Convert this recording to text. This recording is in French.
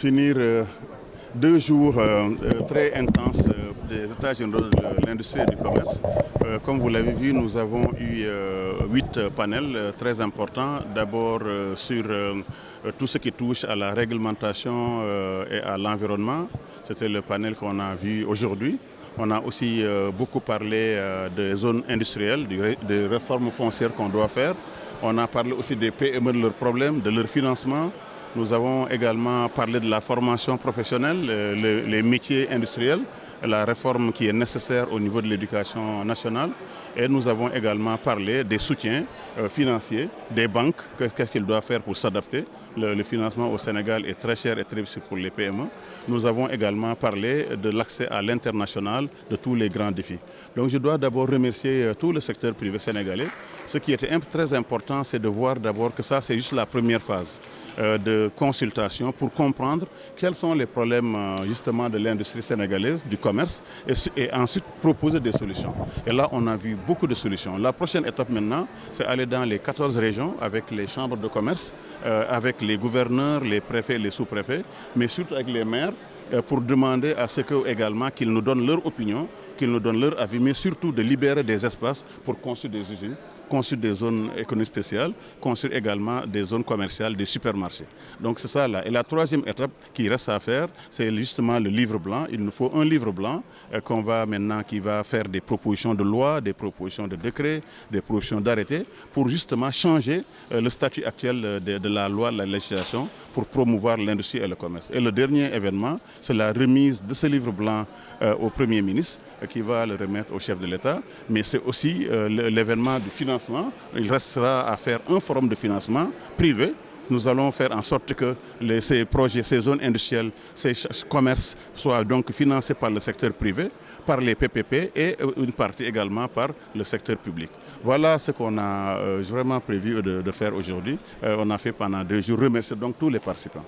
finir 2 jours très intenses des États généraux de l'industrie et du commerce. Comme vous l'avez vu, nous avons eu 8 panels très importants. D'abord sur tout ce qui touche à la réglementation et à l'environnement. C'était le panel qu'on a vu aujourd'hui. On a aussi beaucoup parlé des zones industrielles, des réformes foncières qu'on doit faire. On a parlé aussi des PME, de leurs problèmes, de leur financement. Nous avons également parlé de la formation professionnelle, les métiers industriels, la réforme qui est nécessaire au niveau de l'éducation nationale. Et nous avons également parlé des soutiens financiers, des banques, qu'est-ce qu'ils doivent faire pour s'adapter. Le financement au Sénégal est très cher et très difficile pour les PME. Nous avons également parlé de l'accès à l'international, de tous les grands défis. Donc je dois d'abord remercier tout le secteur privé sénégalais. Ce qui était très important, c'est de voir d'abord que ça, c'est juste la première phase de consultation pour comprendre quels sont les problèmes justement de l'industrie sénégalaise, du commerce, et ensuite proposer des solutions. Et là, on a vu beaucoup de solutions. La prochaine étape maintenant, c'est aller dans les 14 régions avec les chambres de commerce, avec les gouverneurs, les préfets, les sous-préfets, mais surtout avec les maires, pour demander à ce qu'eux également qu'ils nous donnent leur opinion, qu'ils nous donnent leur avis, mais surtout de libérer des espaces pour construire des usines, construire des zones économiques spéciales, construire également des zones commerciales, des supermarchés. Donc c'est ça là. Et la troisième étape qui reste à faire, c'est justement le livre blanc. Il nous faut un livre blanc qui va faire des propositions de loi, des propositions de décret, des propositions d'arrêté pour justement changer le statut actuel de la loi, de la législation pour promouvoir l'industrie et le commerce. Et le dernier événement, c'est la remise de ce livre blanc au Premier ministre qui va le remettre au chef de l'État. Mais c'est aussi l'événement du financement. Il restera à faire un forum de financement privé. Nous allons faire en sorte que ces projets, ces zones industrielles, ces commerces soient donc financés par le secteur privé, par les PPP et une partie également par le secteur public. Voilà ce qu'on a vraiment prévu de faire aujourd'hui. On a fait pendant 2 jours. Remercie donc tous les participants.